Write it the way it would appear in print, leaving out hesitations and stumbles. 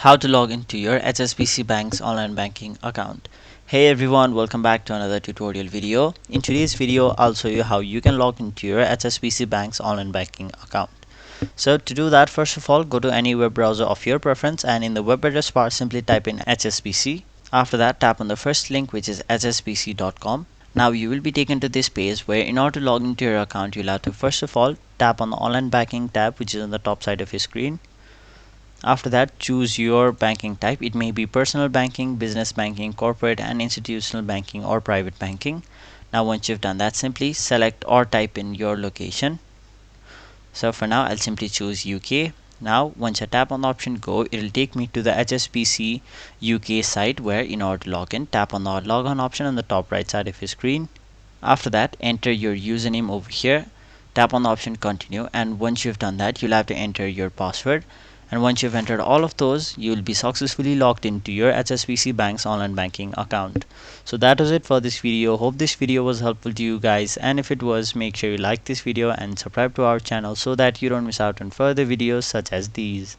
How to log into your HSBC Bank's online banking account. Hey everyone, welcome back to another tutorial video. In today's video, I'll show you how you can log into your HSBC Bank's online banking account. So to do that, first of all, go to any web browser of your preference and in the web address bar, simply type in HSBC. After that, tap on the first link, which is hsbc.com. Now you will be taken to this page where in order to log into your account, you'll have to first of all tap on the online banking tab, which is on the top side of your screen. After that, choose your banking type. It may be personal banking, business banking, corporate and institutional banking, or private banking. Now once you've done that, simply select or type in your location. So for now, I'll simply choose UK. Now once I tap on the option go, it will take me to the HSBC UK site, where in order to log in, tap on the log on option on the top right side of your screen. After that, enter your username over here, tap on the option continue, and once you've done that, you'll have to enter your password. And once you've entered all of those, you will be successfully logged into your HSBC Bank's online banking account. So that was it for this video. Hope this video was helpful to you guys, and if it was, make sure you like this video and subscribe to our channel so that you don't miss out on further videos such as these.